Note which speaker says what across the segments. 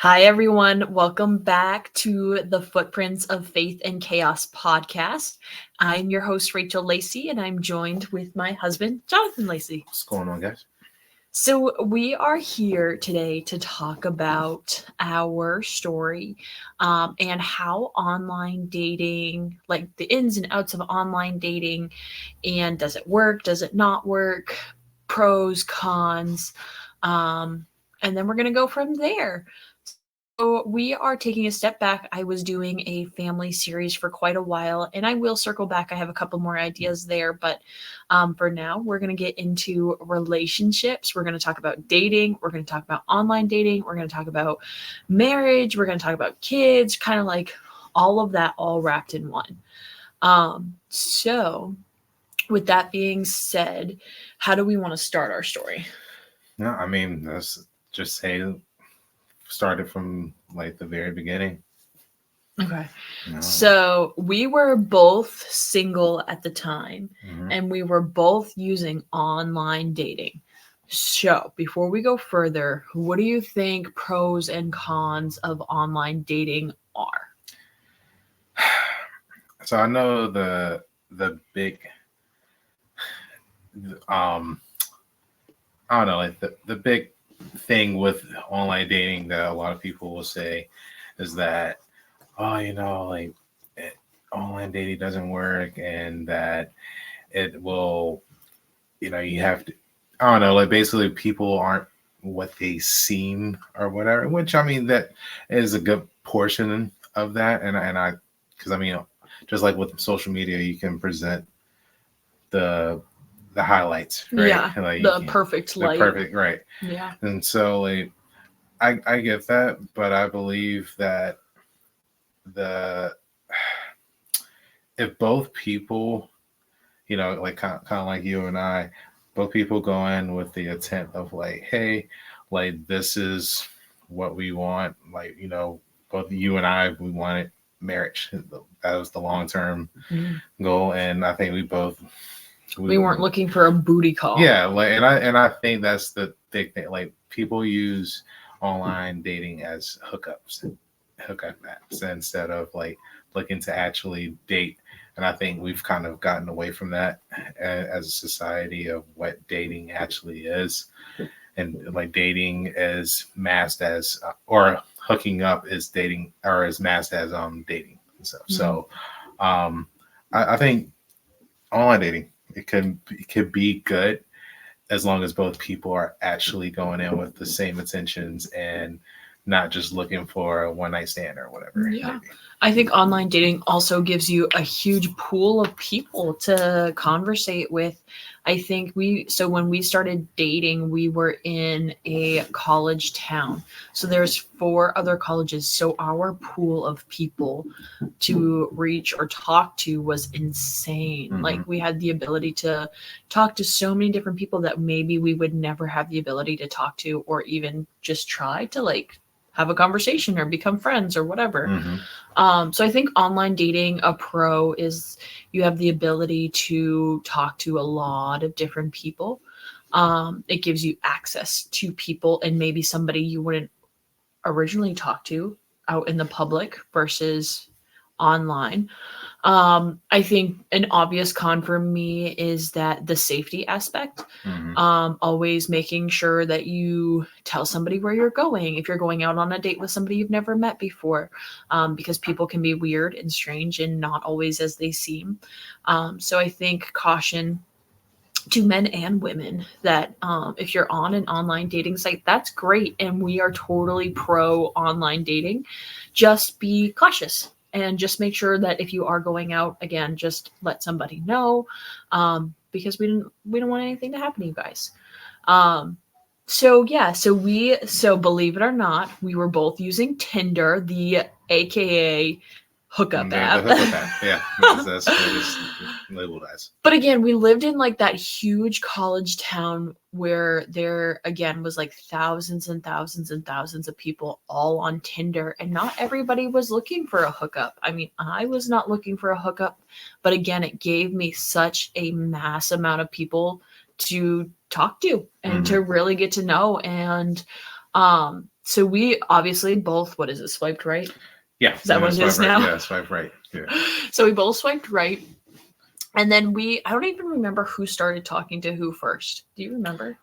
Speaker 1: Hi, everyone. Welcome back to the Footprints of Faith and Chaos podcast. I'm your host, Rachel Lacey, and I'm joined with my husband, Jonathan Lacey.
Speaker 2: What's going on, guys?
Speaker 1: So, we are here today to talk about our story and how online dating, like the ins and outs of online dating, and does it work? Does it not work? Pros, cons. And then we're going to go from there. So we are taking a step back. I was doing a family series for quite a while, and I will circle back. I have a couple more ideas there, but for now, we're going to get into relationships. We're going to talk about dating. We're going to talk about online dating. We're going to talk about marriage. We're going to talk about kids, kind of like all of that all wrapped in one. So with that being said, how do we want to start our story?
Speaker 2: No, I mean, let's just say started from like the very beginning.
Speaker 1: Okay. So we were both single at the time, and we were both using online dating. So before we go further, what do you think pros and cons of online dating are?
Speaker 2: So I know the big I don't know, like the big thing with online dating that a lot of people will say is that, online dating doesn't work, and that it will, you have to, I don't know, like basically people aren't what they seem or whatever, which I mean, that is a good portion of that. Because I mean, just like with social media, you can present the highlights, right?
Speaker 1: Yeah,
Speaker 2: like
Speaker 1: the perfect light.
Speaker 2: Perfect, right?
Speaker 1: Yeah.
Speaker 2: And so, like, I get that, but I believe that if both people, like kind of like you and I, both people go in with the intent of like, hey, like this is what we want, like, both you and I, we wanted marriage. That was the long-term goal, and I think we
Speaker 1: weren't looking for a booty call.
Speaker 2: Yeah, like, and I think that's the big thing. Like, people use online dating as hookup apps instead of like looking to actually date. And I think we've kind of gotten away from that as a society of what dating actually is. And like dating is masked as, or hooking up is dating, or is masked as dating and stuff. So I think online dating, it could be good as long as both people are actually going in with the same intentions and not just looking for a one night stand or whatever.
Speaker 1: Yeah. I think online dating also gives you a huge pool of people to conversate with. I think when we started dating, we were in a college town. So there's 4 other colleges. So our pool of people to reach or talk to was insane. Like, we had the ability to talk to so many different people that maybe we would never have the ability to talk to, or even just try to like have a conversation or become friends or whatever. So I think online dating, a pro is you have the ability to talk to a lot of different people. It gives you access to people and maybe somebody you wouldn't originally talk to out in the public versus online. I think an obvious con for me is that the safety aspect, always making sure that you tell somebody where you're going if you're going out on a date with somebody you've never met before, because people can be weird and strange and not always as they seem. So I think caution to men and women that if you're on an online dating site, that's great. And we are totally pro online dating. Just be cautious. And just make sure that if you are going out, again, just let somebody know, because we don't want anything to happen to you guys. So believe it or not, we were both using Tinder, the AKA hookup app.
Speaker 2: The hookup app, yeah, that's what it's labeled as.
Speaker 1: But again, we lived in like that huge college town where there again was like thousands and thousands and thousands of people all on Tinder, and not everybody was looking for a hookup. I mean, I was not looking for a hookup, but again, it gave me such a mass amount of people to talk to and to really get to know. And So we obviously both, what is it, swiped right?
Speaker 2: Yeah.
Speaker 1: Is that what it is
Speaker 2: right.
Speaker 1: now?
Speaker 2: Yeah, swipe right. Yeah.
Speaker 1: So we both swiped right. And then I don't even remember who started talking to who first. Do you remember?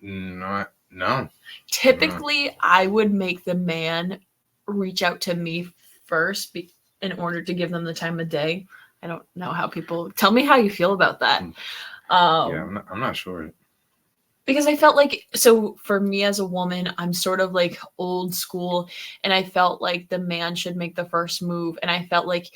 Speaker 2: No.
Speaker 1: Typically, I would make the man reach out to me first in order to give them the time of day. I don't know how people tell me how you feel about that.
Speaker 2: Yeah, I'm not sure.
Speaker 1: Because I felt like, so for me as a woman, I'm sort of like old school, and I felt like the man should make the first move. And I felt like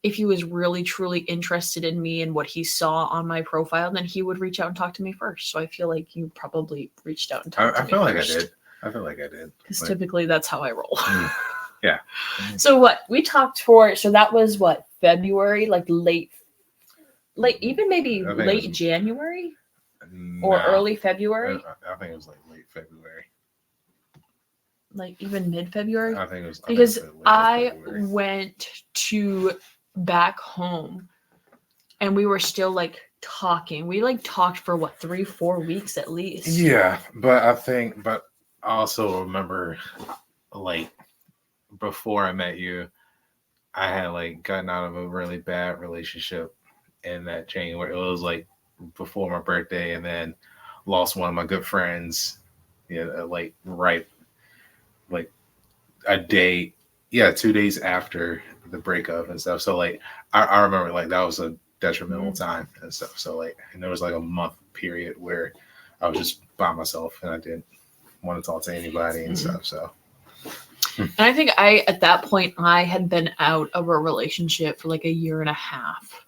Speaker 1: if he was really truly interested in me and what he saw on my profile, then he would reach out and talk to me first. So I feel like you probably reached out and talked to me
Speaker 2: feel
Speaker 1: first.
Speaker 2: I feel like I did.
Speaker 1: Because typically that's how I roll.
Speaker 2: Yeah.
Speaker 1: So what we talked for, so that was what, February, like late, even maybe late January or early February.
Speaker 2: I think it was like late February.
Speaker 1: Like even mid-February.
Speaker 2: I think it was
Speaker 1: because I went to back home and we were still like talking. We like talked for what, 3-4 weeks at least.
Speaker 2: Yeah, but I also remember like before I met you, I had like gotten out of a really bad relationship in that January. It was like before my birthday, and then lost one of my good friends. Like right, like a day, 2 days after the breakup and stuff. So like I remember like that was a detrimental time and stuff. So like, and there was like a month period where I was just by myself and I didn't want to talk to anybody and stuff. So.
Speaker 1: And I think at that point, I had been out of a relationship for like a year and a half.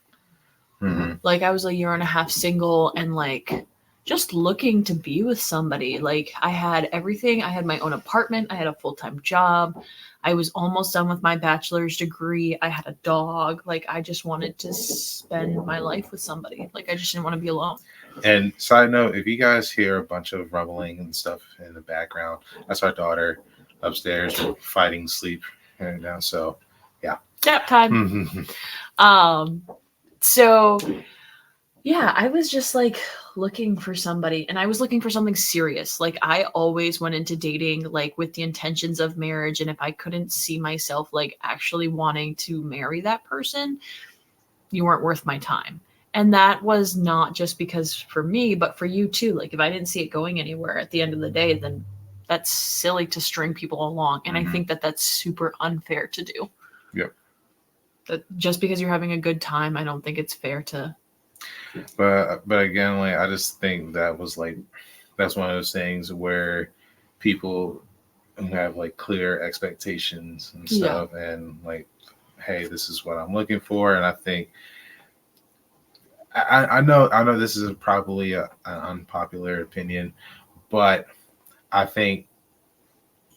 Speaker 2: Mm-hmm.
Speaker 1: Like I was a year and a half single and like just looking to be with somebody. Like I had everything. I had my own apartment. I had a full-time job. I was almost done with my bachelor's degree. I had a dog. Like I just wanted to spend my life with somebody. Like I just didn't want to be alone.
Speaker 2: And side note, if you guys hear a bunch of rumbling and stuff in the background, that's our daughter upstairs fighting sleep right now. So yeah.
Speaker 1: Nap time. So yeah, I was just like looking for somebody, and I was looking for something serious. Like I always went into dating like with the intentions of marriage, and if I couldn't see myself like actually wanting to marry that person, you weren't worth my time. And that was not just because for me, but for you too. Like if I didn't see it going anywhere at the end of the day, then that's silly to string people along. And I think that that's super unfair to do.
Speaker 2: Yep.
Speaker 1: That just because you're having a good time, I don't think it's fair to.
Speaker 2: But again, like I just think that's one of those things where people have like clear expectations and stuff, and like, hey, this is what I'm looking for. And I think I know this is probably an unpopular opinion, but I think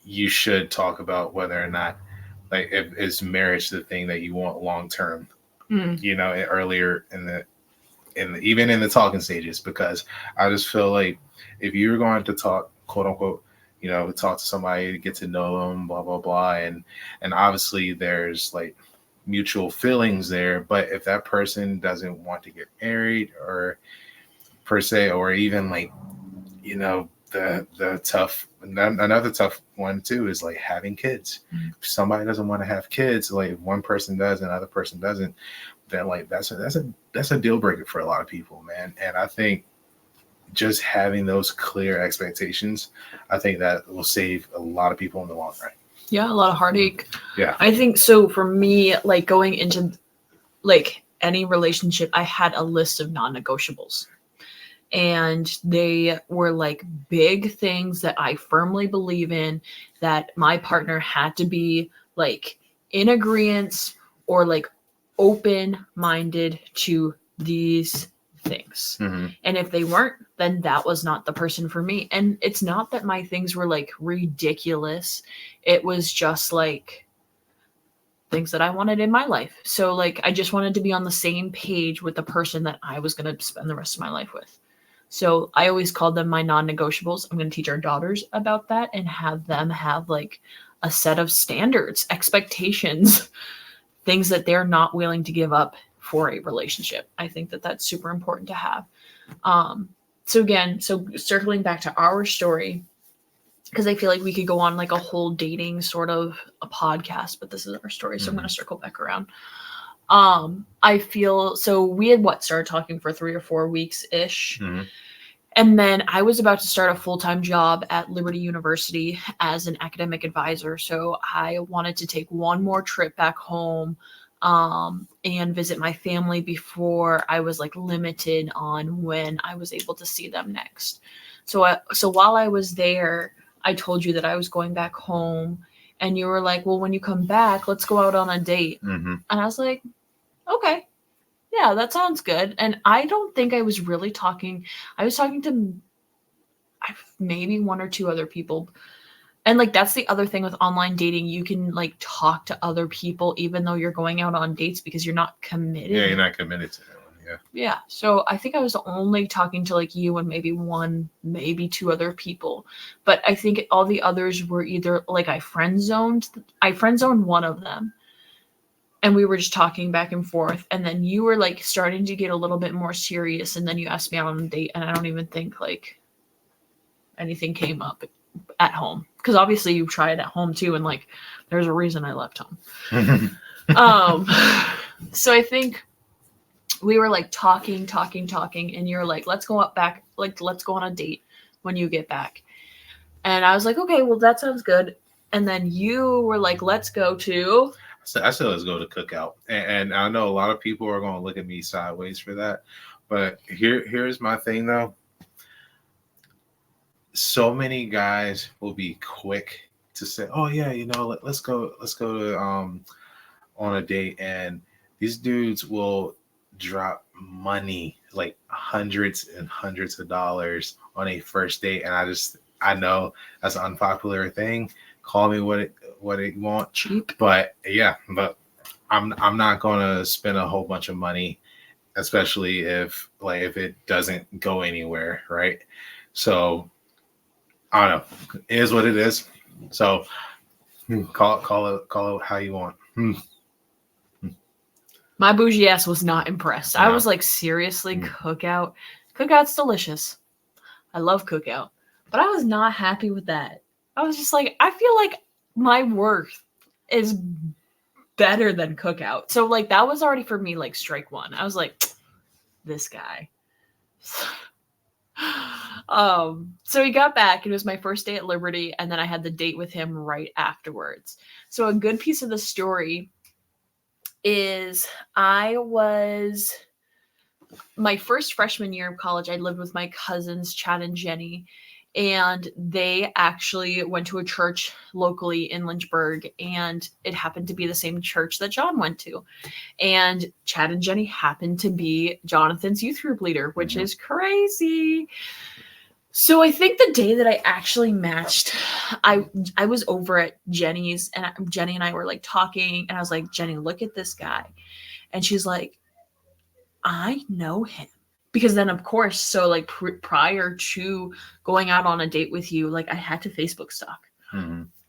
Speaker 2: you should talk about whether or not like if is marriage the thing that you want long term. Earlier even in the talking stages, because I just feel like if you're going to talk, quote unquote, talk to somebody, get to know them, blah blah blah, and obviously there's like mutual feelings there, but if that person doesn't want to get married or per se, or even like the tough, another tough one too is like having kids. If somebody doesn't want to have kids, like if one person does and another person doesn't, then like that's a deal breaker for a lot of people, man. And I think just having those clear expectations, I think that will save a lot of people in the long run.
Speaker 1: Yeah, a lot of heartache.
Speaker 2: Yeah,
Speaker 1: I think so. For me, like going into like any relationship, I had a list of non-negotiables. And they were like big things that I firmly believe in, that my partner had to be like in agreement or like open-minded to these things. And if they weren't, then that was not the person for me. And it's not that my things were like ridiculous. It was just like things that I wanted in my life. So like I just wanted to be on the same page with the person that I was going to spend the rest of my life with. So I always called them my non-negotiables. I'm going to teach our daughters about that and have them have like a set of standards, expectations, things that they're not willing to give up for a relationship. I think that that's super important to have. So circling back to our story, because I feel like we could go on like a whole dating sort of a podcast, but this is our story, so I'm going to circle back around. I feel so we had started talking for 3 or 4 weeks ish. And then I was about to start a full-time job at Liberty University as an academic advisor. So I wanted to take one more trip back home and visit my family before I was like limited on when I was able to see them next. So while I was there, I told you that I was going back home, and you were like, well, when you come back, let's go out on a date. And I was like, okay, yeah, that sounds good. And I don't think I was really talking. I was talking to maybe 1 or 2 other people. And like, that's the other thing with online dating. You can like talk to other people, even though you're going out on dates, because you're not committed.
Speaker 2: Yeah, you're not committed to that one. Yeah.
Speaker 1: Yeah. So I think I was only talking to like you and maybe 1, maybe 2 other people. But I think all the others were either like I friend zoned 1 of them. And we were just talking back and forth. And then you were like starting to get a little bit more serious. And then you asked me out on a date. And I don't even think like anything came up at home. Because obviously you try it at home too. And like, there's a reason I left home. So I think we were like talking. And you're like, let's go back. Like, let's go on a date when you get back. And I was like, okay, well, that sounds good. And then you were like, let's go to...
Speaker 2: I said let's go to Cookout, and I know a lot of people are going to look at me sideways for that, but here's my thing though. So many guys will be quick to say, "Oh yeah, let's go to on a date," and these dudes will drop money like hundreds and hundreds of dollars on a first date, and I know that's an unpopular thing. Call me what it want,
Speaker 1: cheap.
Speaker 2: But I'm not gonna spend a whole bunch of money, especially if it doesn't go anywhere, right? So I don't know. It is what it is. So call it how you want.
Speaker 1: My bougie ass was not impressed. No. I was like, seriously, Cookout? Cookout's delicious. I love Cookout. But I was not happy with that. I was just like, I feel like my worth is better than Cookout. So like that was already for me like strike 1. I was like, this guy. So he got back. It was my first day at Liberty, and then I had the date with him right afterwards. So a good piece of the story is my first freshman year of college, I lived with my cousins, Chad and Jenny. And they actually went to a church locally in Lynchburg, and it happened to be the same church that John went to. And Chad and Jenny happened to be Jonathan's youth group leader, which is crazy. So I think the day that I actually matched, I was over at Jenny's, and Jenny and I were like talking, and I was like, Jenny, look at this guy. And she's like, I know him. Because then, of course, so like prior to going out on a date with you, like I had to Facebook stalk.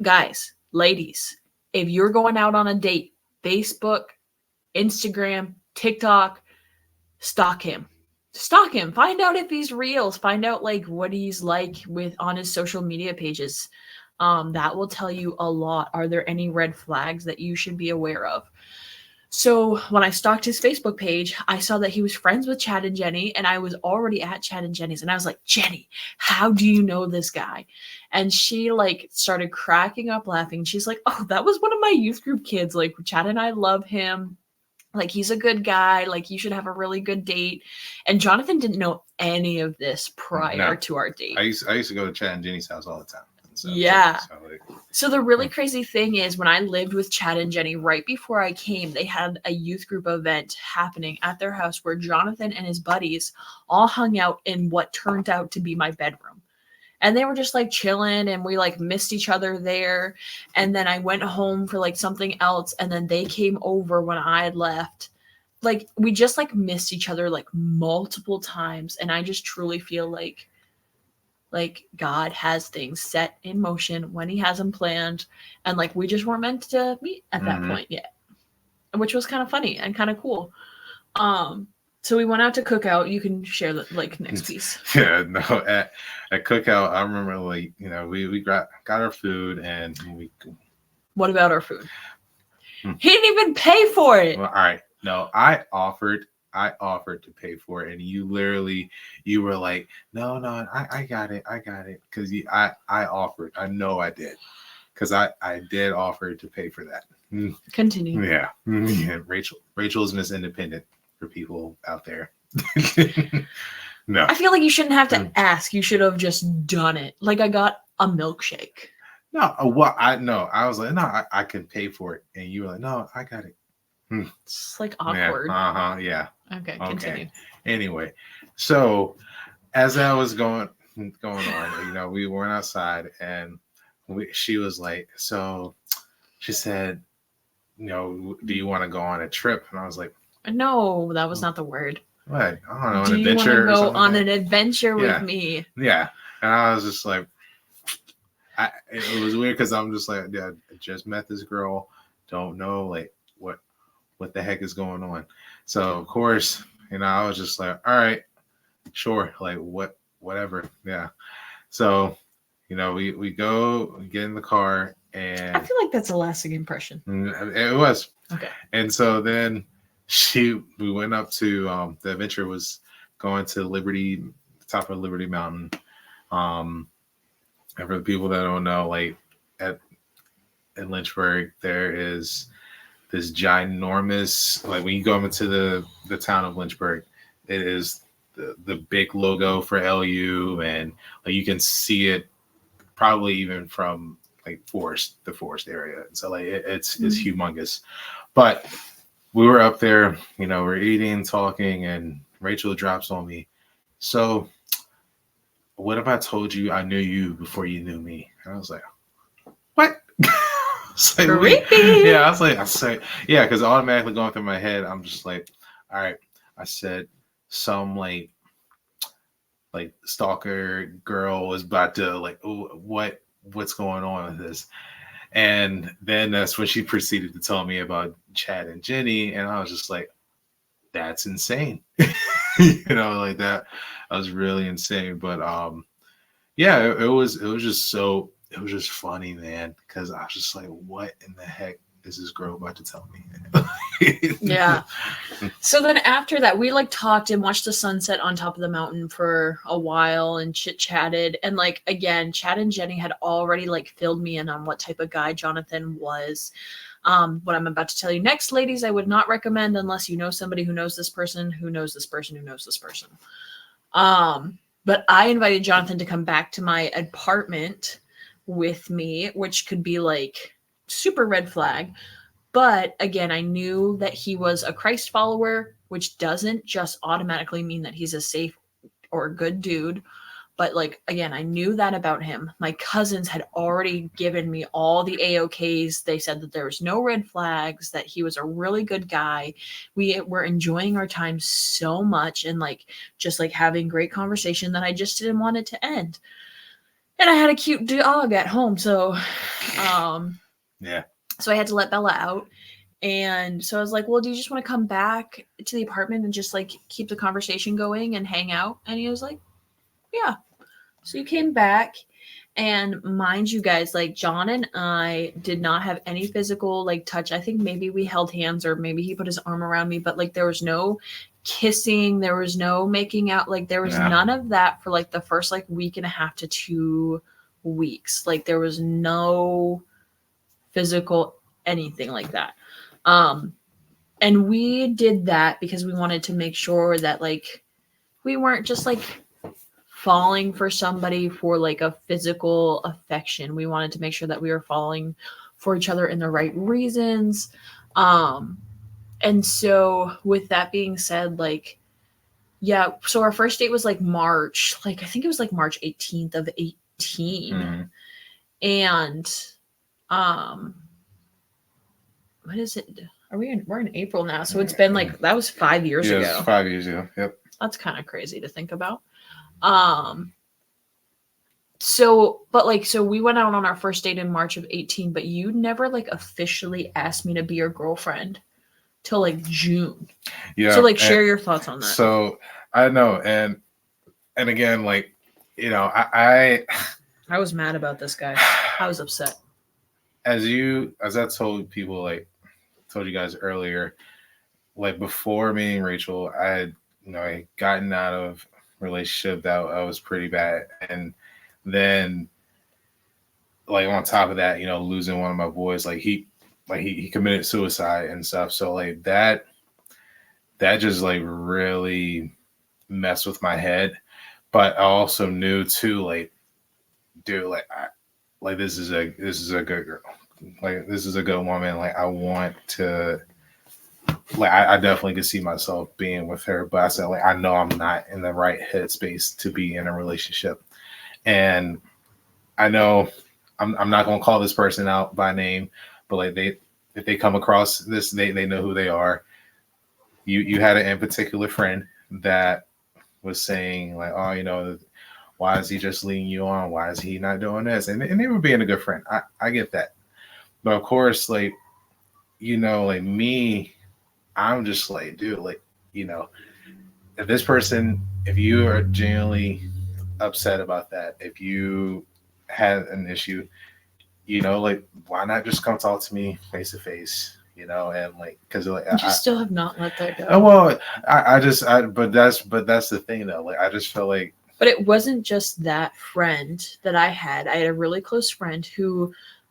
Speaker 1: Guys, ladies, if you're going out on a date, Facebook, Instagram, TikTok, stalk him. Stalk him. Find out if he's real. Find out like what he's like on his social media pages. That will tell you a lot. Are there any red flags that you should be aware of? So when I stalked his Facebook page, I saw that he was friends with Chad and Jenny, and I was already at Chad and Jenny's, and I was like, Jenny, how do you know this guy? And she like started cracking up laughing. She's like, oh, that was one of my youth group kids. Like Chad and I love him. Like he's a good guy. Like you should have a really good date. And Jonathan didn't know any of this prior to our date.
Speaker 2: I used to go to Chad and Jenny's house all the time.
Speaker 1: So the really crazy thing is when I lived with Chad and Jenny right before I came, they had a youth group event happening at their house where Jonathan and his buddies all hung out in what turned out to be my bedroom. And they were just like chilling, and we like missed each other there. And then I went home for like something else, and then they came over when I had left. Like we just like missed each other like multiple times. And I just truly feel like God has things set in motion when he has them planned. And like, we just weren't meant to meet at that point yet, which was kind of funny and kind of cool. So we went out to Cookout. You can share the like next piece.
Speaker 2: Yeah, no, at Cookout, I remember like, we got our food and we.
Speaker 1: What about our food? He didn't even pay for it.
Speaker 2: Well, all right, no, I offered to pay for it, and you were like, no, I got it, because I offered. I know I did, because I did offer to pay for that.
Speaker 1: Continue.
Speaker 2: Yeah, Rachel's Miss Independent for people out there. No,
Speaker 1: I feel like you shouldn't have to ask. You should have just done it. Like I got a milkshake.
Speaker 2: No, I was like, no, I can pay for it, and you were like, no, I got it.
Speaker 1: It's like awkward.
Speaker 2: Yeah. Yeah.
Speaker 1: Okay, continue.
Speaker 2: Anyway, so as I was going on, we went outside, and she was like, so she said, do you want to go on a trip? And I was like,
Speaker 1: no, that was not the word.
Speaker 2: What? I don't know,
Speaker 1: an adventure. Do you want to go on an adventure with me?
Speaker 2: Yeah, and I was just like, it was weird because I'm just like, yeah, I just met this girl, don't know like what the heck is going on. So of course, I was just like, all right, sure, like whatever, yeah. So, we go get in the car, and
Speaker 1: I feel like that's a lasting impression.
Speaker 2: It was.
Speaker 1: Okay. And
Speaker 2: so then we went up to the adventure was going to top of Liberty Mountain. And for the people that don't know, like in Lynchburg, there is this ginormous, like when you go into the town of Lynchburg, it is the big logo for LU, and like you can see it probably even from like the forest area. So like it's humongous. But we were up there, we're eating, talking, and Rachel drops on me, so what if I told you I knew you before you knew me? And I was like, what? Like,
Speaker 1: creepy.
Speaker 2: Yeah, I was like, yeah, because automatically going through my head, I'm just like, all right. I said some like stalker girl was about to like, oh, what's going on with this? And then that's when she proceeded to tell me about Chad and Jenny, and I was just like, that's insane. Like that was really insane. But yeah, it was just funny, man, because I was just like, what in the heck is this girl about to tell me?
Speaker 1: Yeah. So then after that, we like talked and watched the sunset on top of the mountain for a while and chit-chatted. And like, again, Chad and Jenny had already like filled me in on what type of guy Jonathan was. What I'm about to tell you next, ladies, I would not recommend unless you know somebody who knows this person, who knows this person, who knows this person. But I invited Jonathan to come back to my apartment with me, which could be like super red flag. But again, I knew that he was a Christ follower, which doesn't just automatically mean that he's a safe or a good dude. But like, again, I knew that about him. My cousins had already given me all the AOKs. They said that there was no red flags, that he was a really good guy. We were enjoying our time so much and like just like having great conversation that I just didn't want it to end. And I had a cute dog at home. So,
Speaker 2: yeah.
Speaker 1: So I had to let Bella out. And so I was like, well, do you just want to come back to the apartment and just like keep the conversation going and hang out? And he was like, yeah. So he came back, and mind you guys, like John and I did not have any physical like touch. I think maybe we held hands or maybe he put his arm around me, but like there was no kissing, there was no making out, like there was none of that for like the first like week and a half to 2 weeks. Like there was no physical anything like that. And we did that because we wanted to make sure that like we weren't just like falling for somebody for like a physical affection. We wanted to make sure that we were falling for each other in the right reasons. And so with that being said, like, yeah, so our first date was like March, like I think it was like March 18th of 18. Mm-hmm. And what is it? We're in April now, so it's been like that was 5 years ago.
Speaker 2: Yeah, 5 years ago. Yep.
Speaker 1: That's kind of crazy to think about. So we went out on our first date in March of 18, but you never like officially asked me to be your girlfriend till like June.
Speaker 2: Yeah.
Speaker 1: So like share your thoughts on that.
Speaker 2: So I know, and again, like, you know, I
Speaker 1: was mad about this guy. I was upset.
Speaker 2: As I told people, like told you guys earlier, like before meeting Rachel, I had, you know, I had gotten out of a relationship that I was pretty bad, and then like on top of that, you know, losing one of my boys, like he committed suicide and stuff. So like that just like really messed with my head. But I also knew too, like, dude, like this is a good girl, like this is a good woman. Like I want to, like I definitely could see myself being with her. But I said, like, I know I'm not in the right headspace to be in a relationship, and I know I'm not gonna call this person out by name, but like if they come across this, they know who they are. You had an in particular friend that was saying like, oh, you know, why is he just leading you on? Why is he not doing this? And they were being a good friend. I get that. But of course, like, you know, like me, I'm just like, dude, like, you know, if this person, if you are genuinely upset about that, if you had an issue, you know, like, why not just come talk to me face to face? You know, and like, because like,
Speaker 1: you still have not let that go.
Speaker 2: Well, but that's the thing though. Like, I just feel like.
Speaker 1: But it wasn't just that friend that I had. I had a really close friend who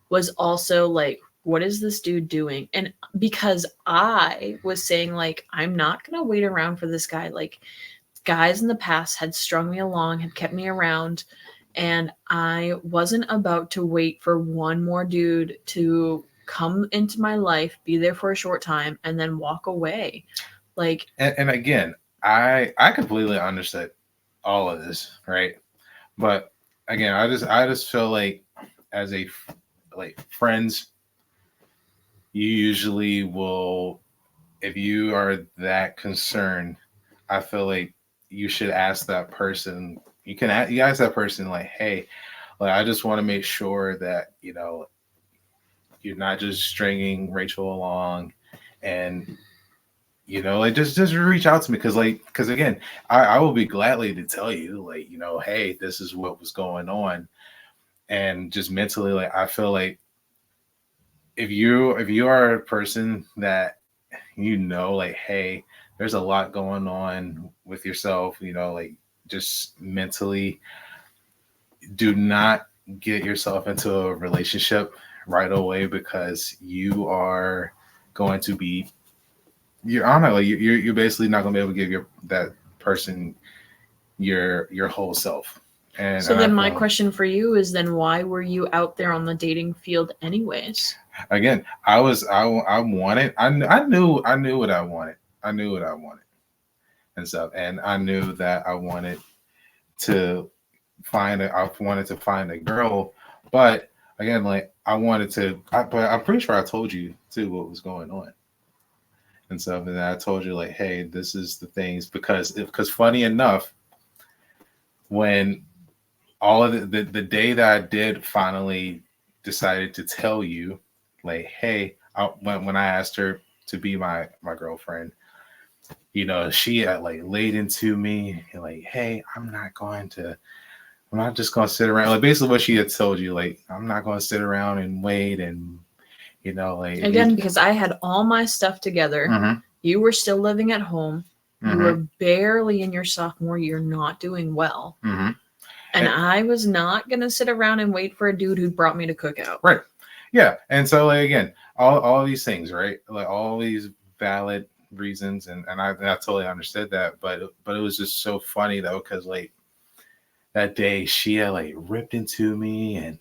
Speaker 1: was also like, what is this dude doing? And because I was saying, like, I'm not going to wait around for this guy. Like, guys in the past had strung me along, had kept me around, and I wasn't about to wait for one more dude to come into my life, be there for a short time, and then walk away. Like,
Speaker 2: and again, I completely understood all of this, right? But again, I just feel like as a like friends, you usually will, if you are that concerned, I feel like you should ask that person. You ask that person like, hey, like I just want to make sure that, you know, you're not just stringing Rachel along, and you know, like just reach out to me, because again, I will be gladly to tell you, like, you know, hey, this is what was going on, and just mentally, like I feel like if you are a person that, you know, like, hey, there's a lot going on with yourself, you know, like just mentally, do not get yourself into a relationship right away, because you are going to be, you're on it, like you're basically not going to be able to give that person your whole self. And
Speaker 1: so then my question for you is, then why were you out there on the dating field anyways?
Speaker 2: Again, I wanted, I knew what I wanted. I knew what I wanted and stuff. And I knew that I wanted to find a girl, but again, like but I'm pretty sure I told you too what was going on and stuff. And I told you like, hey, this is the things, because funny enough, when all of the day that I did finally decided to tell you, like, hey, when I asked her to be my girlfriend, you know, she had like laid into me and like, hey, I'm not just gonna sit around. Like basically what she had told you, like, I'm not gonna sit around and wait, and you know, like
Speaker 1: again, because I had all my stuff together.
Speaker 2: Mm-hmm.
Speaker 1: You were still living at home.
Speaker 2: Mm-hmm.
Speaker 1: You were barely in your sophomore year, not doing well.
Speaker 2: Mm-hmm.
Speaker 1: And I was not gonna sit around and wait for a dude who brought me to Cookout.
Speaker 2: Right. Yeah. And so like again, all these things, right? Like all these valid reasons, and I totally understood that, but it was just so funny though, because like that day she had like ripped into me and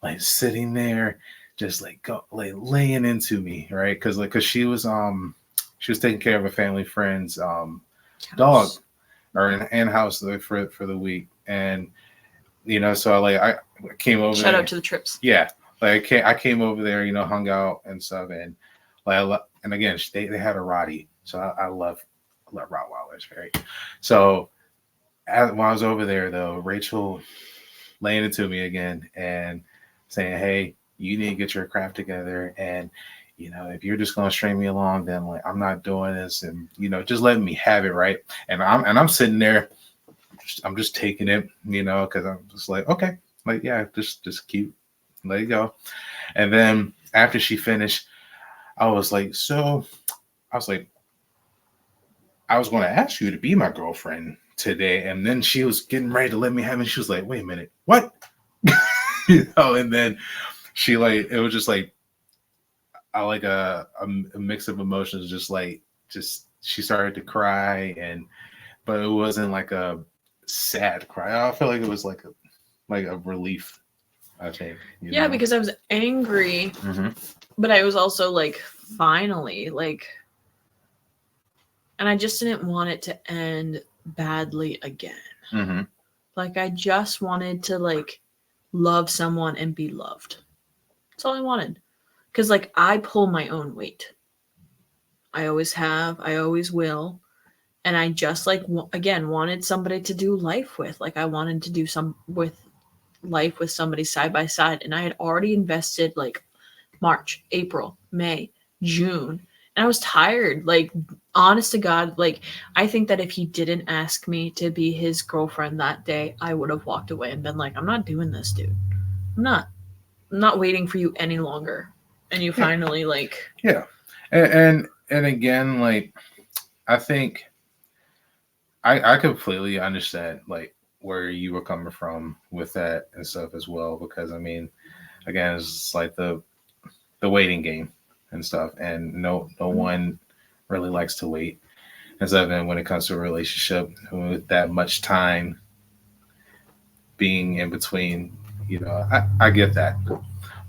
Speaker 2: like sitting there just like laying into me, right? Because she was taking care of a family friend's dog, or in house for the week, and you know, so like I came over.
Speaker 1: Shout out to the trips.
Speaker 2: Yeah, like I came over there, you know, hung out and stuff, and like and again they had a Rottie, so I love Rottweilers, right? So when I was over there though, Rachel laying into me again and saying, hey, you need to get your crap together, and if you're just gonna string me along, then like I'm not doing this, and just letting me have it, right? And I'm sitting there, I'm just taking it, because I'm just like, okay, like yeah, just keep let it go. And then after she finished, I was like, so I was like, I was going to ask you to be my girlfriend today, and then she was getting ready to let me have it. She was like, wait a minute, what? And then she like it was just like I like a mix of emotions, just she started to cry, but it wasn't like a sad cry. I feel like it was like a relief, I think.
Speaker 1: Yeah, because I was angry, but I was also like, finally, like, and I just didn't want it to end badly again. Like, I just wanted to like love someone and be loved. That's all I wanted. Because like I pull my own weight. I always have. I always will. And I just like again wanted somebody to do life with. Like I wanted to do some with life with somebody side by side, and I had already invested like March, April, May, June, and I was tired. Like honest to God, like I think that if he didn't ask me to be his girlfriend that day, I would have walked away and been like, I'm not doing this, dude. I'm not waiting for you any longer. And you finally like
Speaker 2: and again, like I think I completely understand like where you were coming from with that and stuff as well, because I mean, again, it's like the waiting game and stuff, and no one really likes to wait and stuff. And when it comes to a relationship with that much time being in between, I get that,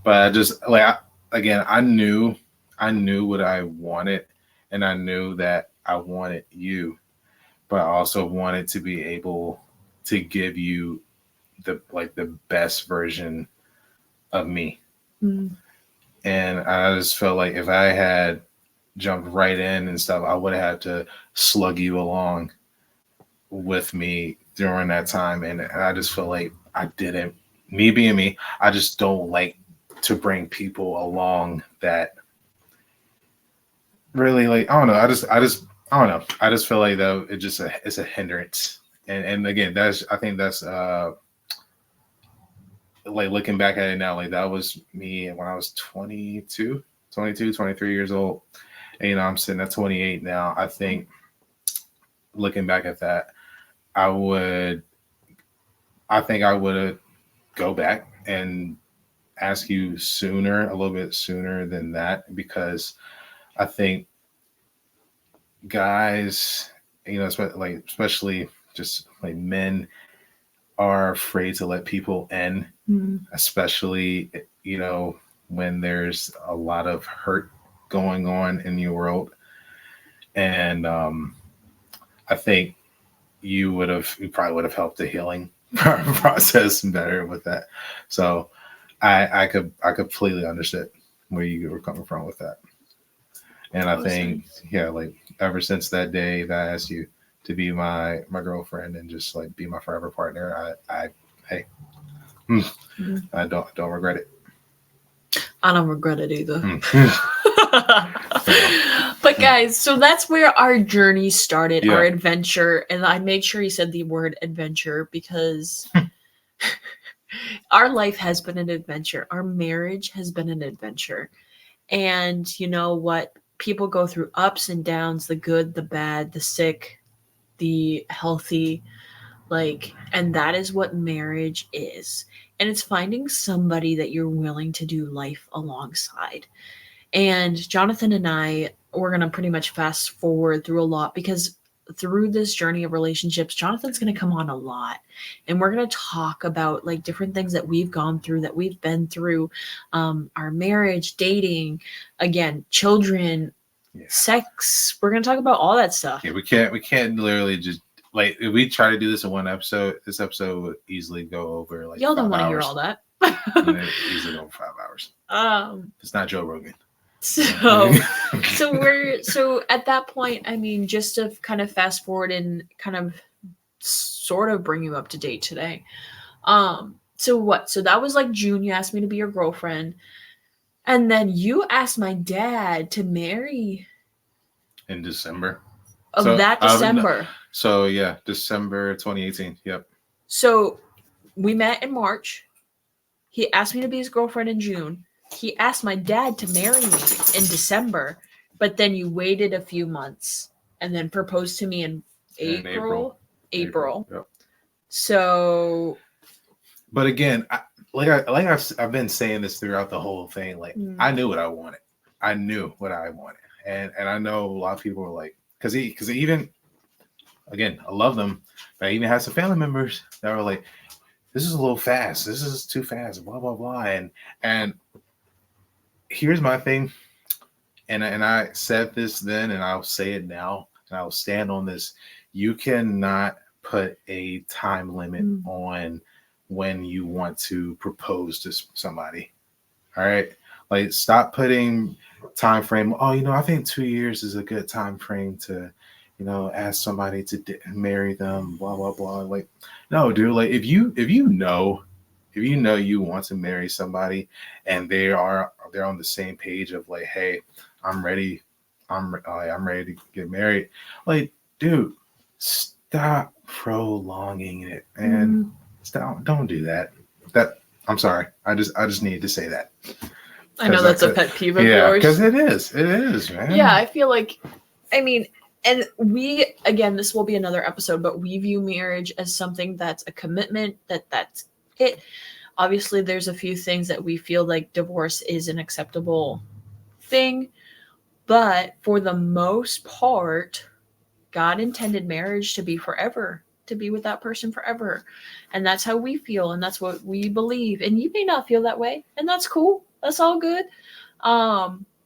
Speaker 2: but I just like again, I knew what I wanted, and I knew that I wanted you, but I also wanted to be able to give you the best version of me. And I just felt like if I had jumped right in and stuff, I would have had to slug you along with me during that time. And I just feel like I didn't, me being me, I just don't like to bring people along that really like, I don't know. I don't know. I just feel like though it's a hindrance. And again, I think that's like looking back at it now, like that was me when I was 22, 23 years old. And I'm sitting at 28 now. I think looking back at that, I think I would go back and ask you a little bit sooner than that, because I think guys, especially just like men are afraid to let people in, especially, when there's a lot of hurt going on in your world. And I think you probably would have helped the healing process better with that. So I completely understood where you were coming from with that. And I think, like ever since that day that I asked you to be my girlfriend and just like be my forever partner, I don't regret it.
Speaker 1: I don't regret it either. But guys, so that's where our journey started, our adventure. And I made sure he said the word adventure because our life has been an adventure. Our marriage has been an adventure. And you know what? People go through ups and downs, the good, the bad, the sick, the healthy, and that is what marriage is. And it's finding somebody that you're willing to do life alongside. And Jonathan and I, we're going to pretty much fast forward through a lot, because through this journey of relationships, Jonathan's going to come on a lot, and we're going to talk about like different things that we've gone through, that we've been through, our marriage, dating, again, children, sex. We're going to talk about all that stuff.
Speaker 2: Yeah, we can't literally just like, if we try to do this in one episode, this episode would easily go over like
Speaker 1: y'all don't want to hear all that.
Speaker 2: Easily over 5 hours. It's not Joe Rogan.
Speaker 1: So at that point, I mean, just to kind of fast forward and kind of sort of bring you up to date today. So that was like June. You asked me to be your girlfriend. And then you asked my dad to marry
Speaker 2: in December.
Speaker 1: of
Speaker 2: So
Speaker 1: that December.
Speaker 2: So yeah, December 2018. Yep.
Speaker 1: So we met in March. He asked me to be his girlfriend in June. He asked my dad to marry me in December, but then you waited a few months and then proposed to me in April. April.
Speaker 2: Yep.
Speaker 1: So,
Speaker 2: but again, I've been saying this throughout the whole thing. Like I knew what I wanted. I knew what I wanted, and I know a lot of people were like, because even again, I love them, but I even had some family members that were like, this is a little fast. This is too fast. Blah blah blah. And here's my thing, and I said this then, and I'll say it now, and I will stand on this. You cannot put a time limit on when you want to propose to somebody. All right, like stop putting time frame. Oh, I think 2 years is a good time frame to, ask somebody to marry them. Blah blah blah. Like, no, dude. Like, if you know you want to marry somebody and they're on the same page of like, hey, I'm ready. I'm ready to get married. Like, dude, stop prolonging it and stop. Don't do that. I'm sorry. I just needed to say that.
Speaker 1: I know that's a pet peeve of yours.
Speaker 2: Yeah, because it is, man.
Speaker 1: Yeah, I feel like, and we, again, this will be another episode, but we view marriage as something that's a commitment, that's it. Obviously, there's a few things that we feel like divorce is an acceptable thing, but for the most part, God intended marriage to be forever, to be with that person forever. And that's how we feel, and that's what we believe. And you may not feel that way, and that's cool. That's all good.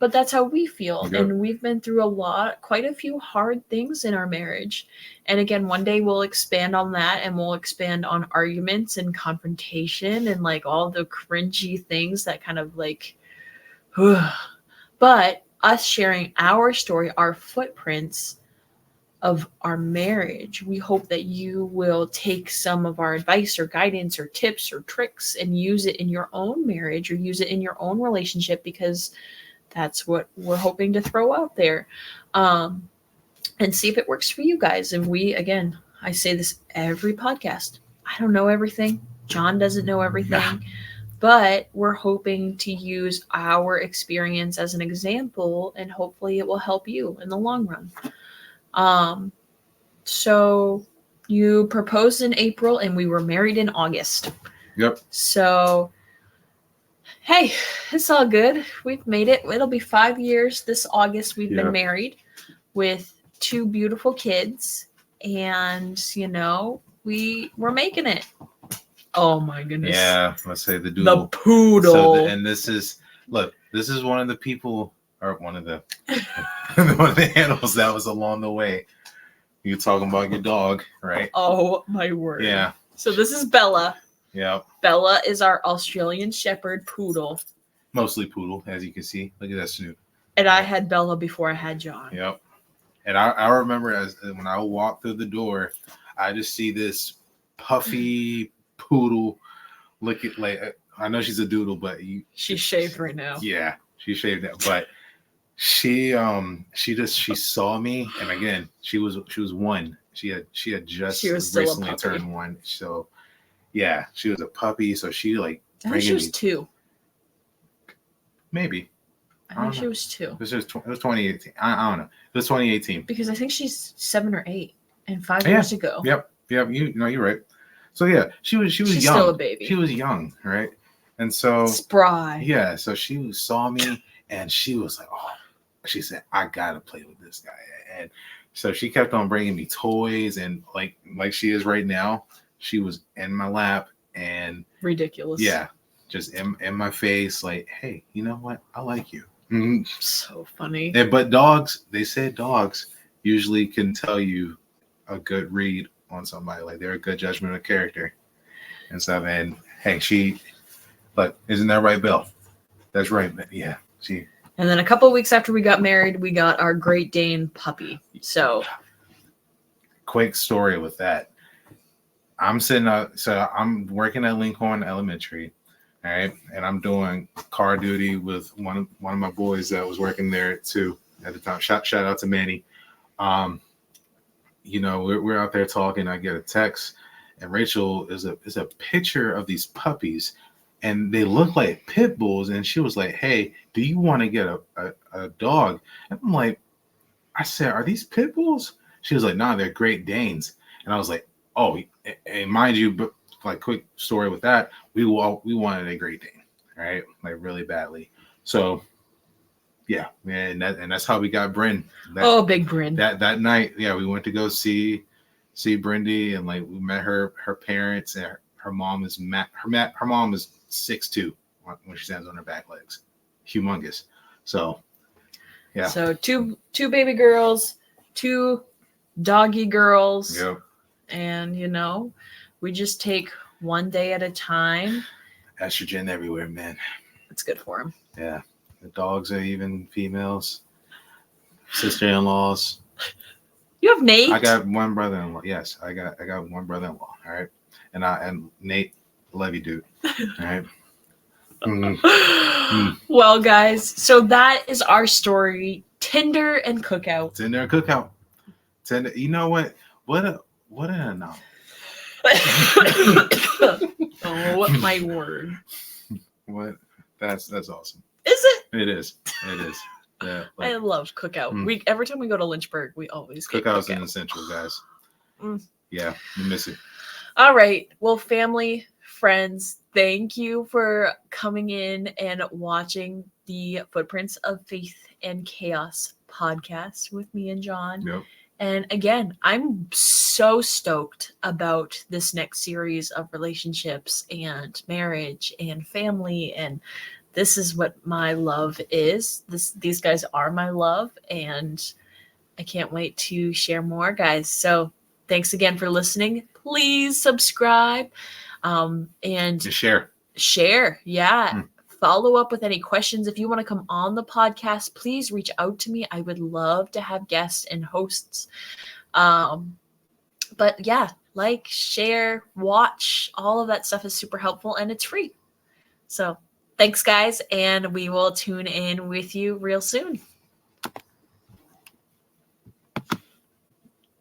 Speaker 1: But that's how we feel. Yep. And we've been through quite a few hard things in our marriage. And again, one day we'll expand on that, and we'll expand on arguments and confrontation and like all the cringy things that kind of like, but us sharing our story, our footprints of our marriage, we hope that you will take some of our advice or guidance or tips or tricks and use it in your own marriage or use it in your own relationship, because that's what we're hoping to throw out there, and see if it works for you guys. And again, I say this every podcast, I don't know everything. John doesn't know everything, but we're hoping to use our experience as an example, and hopefully it will help you in the long run. So you proposed in April and we were married in August.
Speaker 2: Yep.
Speaker 1: So, hey, it's all good. We've made it. It'll be 5 years this August. We've been married with 2 beautiful kids, and we're making it. Oh my goodness.
Speaker 2: Yeah. Let's say the doodle.
Speaker 1: The poodle.
Speaker 2: So and this is one of the people, or one of the one of the animals that was along the way. You're talking about your dog, right?
Speaker 1: Oh my word.
Speaker 2: Yeah.
Speaker 1: So this is Bella.
Speaker 2: Yeah.
Speaker 1: Bella is our Australian Shepherd poodle.
Speaker 2: Mostly poodle, as you can see. Look at that snoot.
Speaker 1: And I had Bella before I had John.
Speaker 2: Yep. And I remember when I walked through the door, I just see this puffy poodle looking like, I know she's a doodle, but
Speaker 1: she's shaved right now.
Speaker 2: Yeah, she's shaved now, but she saw me, and again, she was 1. She had just recently turned 1. So yeah, she was a puppy. So she like,
Speaker 1: I think she was 2.
Speaker 2: Maybe.
Speaker 1: I think she was 2.
Speaker 2: It was 2018. I don't know. It was 2018.
Speaker 1: Because I think she's 7 or 8, and 5 years ago.
Speaker 2: Yep. You're right. So yeah, she was young.
Speaker 1: She's still a baby.
Speaker 2: She was young, right? And so
Speaker 1: spry.
Speaker 2: Yeah. So she saw me, and she was like, "Oh," she said, "I gotta play with this guy." And so she kept on bringing me toys, and like she is right now. She was in my lap, and
Speaker 1: ridiculous.
Speaker 2: Yeah, just in my face, like, "Hey, you know what? I like you." Mm-hmm.
Speaker 1: So funny.
Speaker 2: Yeah, but dogs, they said dogs usually can tell you a good read on somebody, like they're a good judgment of character and stuff. And hey, isn't that right, Bill? That's right. Yeah, she.
Speaker 1: And then a couple of weeks after we got married, we got our Great Dane puppy. So,
Speaker 2: quick story with that. I'm sitting up, so I'm working at Lincoln Elementary, All right, and I'm doing car duty with one of my boys that was working there too at the time. Shout out to Manny. We're out there talking. I get a text, and Rachel is a picture of these puppies, and they look like pit bulls. And she was like, "Hey, do you want to get a dog?" And I'm like, I said, "Are these pit bulls?" She was like, "Nah, they're Great Danes." And I was like, "Oh, and mind you, but like quick story with that, we wanted a Great Dane, right? Like really badly. So yeah, and that's how we got Bryn.
Speaker 1: Big Bryn.
Speaker 2: That night, yeah, we went to go see Brindy, and like we met her parents, and her mom is her mom is 6'2" when she stands on her back legs, humongous. So yeah.
Speaker 1: So two baby girls, 2 doggy girls.
Speaker 2: Yep.
Speaker 1: And we just take one day at a time.
Speaker 2: Estrogen everywhere, man.
Speaker 1: It's good for them.
Speaker 2: Yeah. The dogs are even females. Sister-in-laws.
Speaker 1: You have Nate.
Speaker 2: I got one brother-in-law. Yes, I got one brother-in-law. All right, and Nate, love you, dude. All right.
Speaker 1: Well, guys, so that is our story. Tinder and Cookout.
Speaker 2: Tinder and Cookout. Tinder. You know what? What an anomaly.
Speaker 1: Oh my word!
Speaker 2: What? That's awesome.
Speaker 1: Is it?
Speaker 2: It is. Yeah.
Speaker 1: I love Cookout. Every time we go to Lynchburg, we always get
Speaker 2: Cookout's
Speaker 1: Cookout.
Speaker 2: in the Central, guys. Yeah, you miss it.
Speaker 1: All right. Well, family, friends, thank you for coming in and watching the Footprints of Faith and Chaos podcast with me and John.
Speaker 2: Yep.
Speaker 1: And again, I'm so stoked about this next series of relationships and marriage and family. And this is what my love is. These guys are my love. And I can't wait to share more, guys. So thanks again for listening. Please subscribe. And
Speaker 2: just share.
Speaker 1: Yeah. Follow up with any questions. If you want to come on the podcast, please reach out to me. I would love to have guests and hosts. But yeah, like, share, watch, all of that stuff is super helpful and it's free. So thanks, guys. And we will tune in with you real soon.